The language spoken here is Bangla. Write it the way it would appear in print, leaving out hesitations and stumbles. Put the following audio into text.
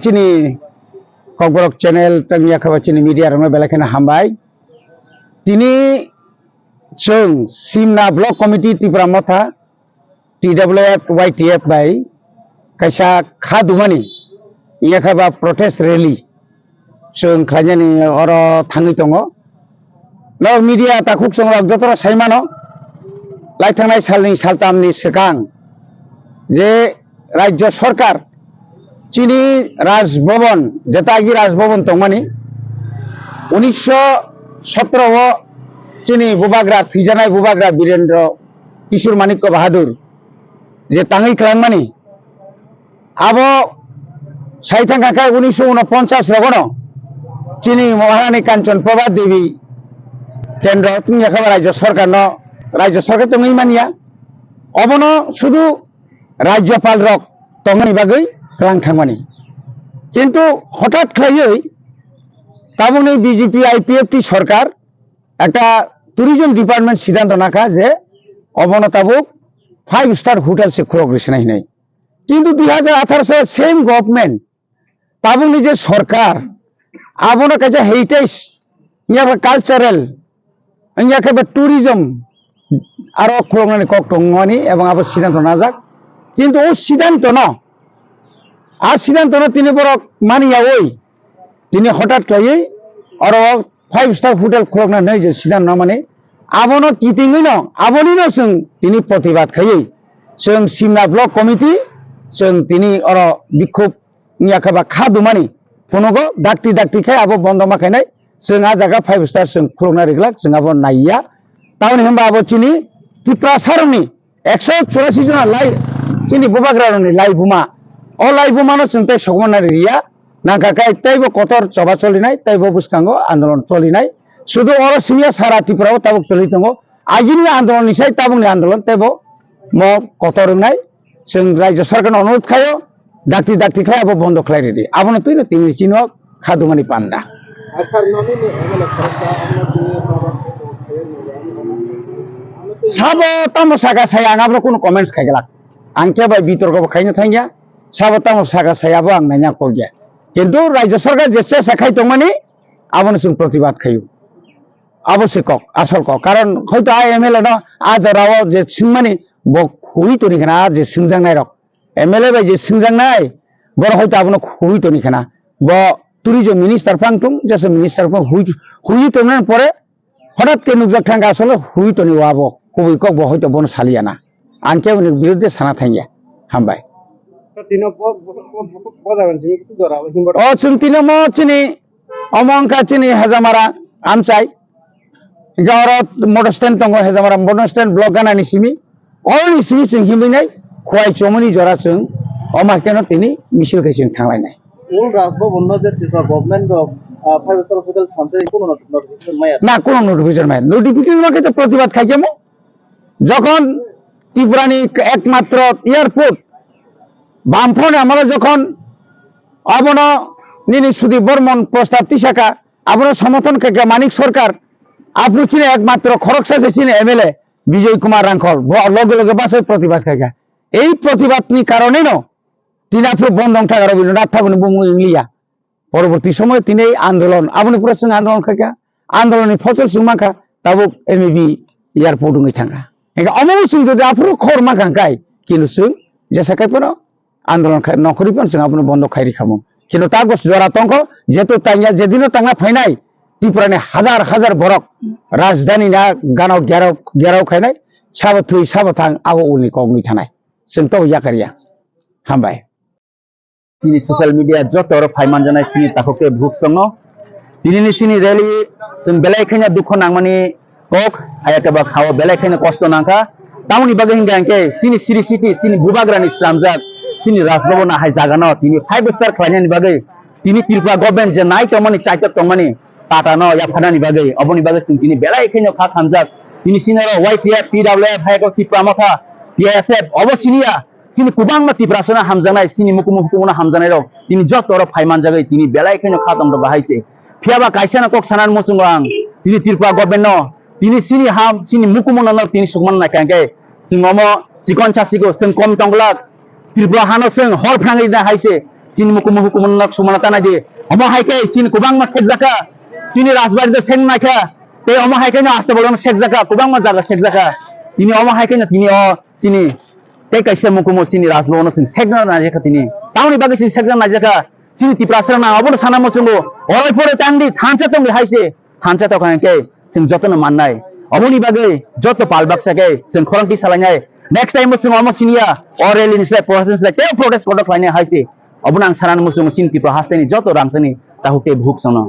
Chini Kogorok channel tangya khabar chini media ramai belakena hambai tini chung Simna block committee Tripura Motha TWF YTF by kaisa khadumani iya khaba protest rally chung khlajani oro thangi tongo no media takhuk songrok jotora saimano laithangnai salni saltamni sekang je rajya sarkar Chini Rajbhavan Jatagi Rajbhavan tongmani 1917 Chini Bubagra Thijanai Bubagra Birendra Kishore Manikya Bahadur je tangai klangmani abo saithang kakai 1949 rogono Chini Maharani Kanchan Prabha Devi Kendra tungya khabar rajya sarkar tongai mania obono শুধু রাজ্যপাল rock tongani bagai kelang thangmani কিন্তু হঠাৎ খাইই তাবনি বিজেপি আইপিএফটি সরকার একটা ট্যুরিজম ডিপার্টমেন্ট সিদ্ধান্ত নাকা যে অবনতাবুক 5 স্টার হোটেল সে খুলগ্রেছে নাই কিন্তু 2018 সালে সেম গভর্নমেন্ট তাবনি যে সরকার আবনো কাছে হেরিটেজ ইয়া কালচারাল ইয়া কে ট্যুরিজম আরো খুলগনানি কক টংমানি এবং আবো সিদ্ধান্ত নাজাক কিন্তু ও সিদ্ধান্ত না আর সিদ্ধান্ত তিনি বড় মানিয়া ওই তিনি হঠাৎ খাইয়ে আর 5 স্টার হোটেল খুলনা নাই যে সিদ্ধান্ত মানে আবনো কিতিংই ন আবনি ন जों তিনি প্রতিবাদ খাইয়ে जों সিমনা ব্লক কমিটি जों তিনি আর বিক্ষোভ নিয়াখাবা খাদুমানি ফনগো ডাক্তি খাই আবো বন্ধ মাখাইনাই जों আ জায়গা 5 স্টার जों খুলনা রেগলা जों আবো নাইয়া তাহলে হেমবা আবো চিনি ত্রিপুরা সারনি 184 জন লাই চিনি বুবাগ্রারনি লাই বুমা Olai bumano cintai sogmana ria nangkakai taibo kotor coba colinai taibo buskango andolon colinai sudu oro simia sara Tripura tabuk coli tongo ajini andolon nisai tabung ni andolon taibo mo kotor nai जों rajya sarkar অনুরোধ খায়ো ডাক্তি খায় abo bondo khlai redi abono tuino tini chino khadumani panda sabo tamo saga saya angabro kono comments khaigelak angke bai bitorgo khaino thangya সাবতাম সাগা সায়াবো আং নাইয়া কগিয়া কিন্তু রাজ্য সরকার যেসে সাখাই তংমানি আবনো जों প্রতিবাদ খাইও আবশ্যক আসল ক কারণ হয়তো আই এমএলএ ন আজ রাও যে সিংমানি ব খুই তো নিখানা যে সিংজাংনাই রক এমএলএ বাই যে সিংজাংনাই বড় হয়তো আবনো খুই তো নিখানা ব টুরিজম মিনিস্টার ফাংতুং যেসে মিনিস্টার ফং হুই তো না পরে হঠাৎ কে নুকজাক থাঙ্গা আসলে হুই তো নি ওয়াবো কবি কক ব হয়তো বন সালিয়ানা আনকে উনি বিরুদ্ধে সানা থাঙ্গিয়া হামবাই Oh, cintino mo cini omong ka cini hazamara amcai garot motorstand tongo hazamara motorstand blog gana nisimi all nisimi sing himinai khwai chomoni jora sing oma keno tini misil kaising thanglai nai ul rasbo bonno je government of 5 star hotel samsai kono notification mai na kono notification mai notification ma ke প্রতিবাদ খাইকেমো যখন ত্রিপুরানি একমাত্র এয়ারপোর্ট বামফ্রন্ট আমরা যখন অবন নিনি সুদী বর্মন প্রস্তাব তিসাকা আপনার সমর্থন কে মানিক সরকার আপনি চিনে একমাত্র খড়গসা চিনে এমএলএ বিজয় কুমার রাঙ্খল লগে লগে বাসে প্রতিবাদ খাইকা এই প্রতিবাদ নি কারণে ন তিনি আপনি বন্ধন থাকা রবীন্দ্রনাথ ঠাকুর বুমু ইংলিয়া পরবর্তী সময় তিনি এই আন্দোলন আপনি পুরো সঙ্গে আন্দোলন খাইকা আন্দোলনের ফসল সুমাখা তাবুক এমবি এয়ারপোর্ট উঙে থাকা অমল সুং যদি আপনি খর মাখাঙ্কাই কিন্তু সুং যেসাকাই পর আন্দোলন নকরিবেন जों আপনি বন্ধ খাইরি খামো কিন্তু তা গোস জরা তঙ্ক যেহেতু তাইয়া যেদিনও টাঙ্গা ফাইনাই ত্রিপুরানি হাজার হাজার বরক রাজধানী না গানাव গেরাव খাইনাই সাবথুই সাবথাं আও উনি কগনি থানাय जों তো ইয়াকারিয়া হামবাय চিনি সোশ্যাল মিডিয়া যত ফাইমান জানাই চিনি তাককে ভুক সঙ্গ দিননি চিনি রেলি जों বেলাইখাইনা দুঃখ নাংমানি কক আয়াকাবা খাও বেলাইখাইনা কষ্ট নাংখা তাউনি বাগে হিংগাंके চিনি সিরি সিটি চিনি বুবাগ্রানি সামজাক চিনি রাজভবন হাই জাগানো তিনি 5 স্টার খাইনানি বাগে তিনি ত্রিপুরা গভর্নমেন্ট যে নাই তমানি চাইতা তমানি টাটানো या ফানানি বাগে অবনি বাগে जों তিনি বেলাইখাইনা খা খামজাক তিনি সিনার ওয়াইটিএফ পিডব্লিউএফ হাইকো ত্রিপুরা মাথা পিএসএফ অবসিনিয়া তিনি কুবাং মাতি প্রাসনা হামজানাই তিনি মুকুমুকুমনা হামজানাই রক তিনি যত ফাইমান জাগাই তিনি বেলাইখাইনা খাতম দ বাহাইছে ফিয়াবা কাইসানা কক সানান মুসুंगां তিনি ত্রিপুরা গভর্নমেন্ট ন তিনি সিনি হাম সিনি মুকুমना न তিনি सुगमान ना कांगे सिंगमो चिकन चासिको जों कम टंगलाक ত্রিপুরা हानो जों हर फ्रांगै ना हाइसे सिनि मुकुमना सुमाना ताना दे अमा हाइके सिनि कुबां मा सेकजाका सिनि राजबारि द सें नाखा ते अमा हाइके ना आस्ते बोलन सेकजाका कुबां मा जागा सेकजाका তিনি अमा हाइके ना তিনি सिनि ते कैसे मुकुमो सिनि राजभवन जों सेकना नाजेका তিনি ताउनि बागै सिनि सेकना नाजेका सिनि टिप्रासरा ना अबो साना मसुंगो अराय परे तांदि थांचा तंगि हाइसे थांचा त कांके जों जतन माननाय अबोनि बागै जत पालबाक्साके जों खरंथि सालायनाय नेक्स्ट टाइम जों अमा सिनिया अरेलि निस्लाय प्रोसेस लाय ते प्रोटेस्ट कट खायनाय हाइसे अबोन आं सानान मसुंगो सिनि टिप्रा हासनि जत रांसनि ताहुते भुक सनो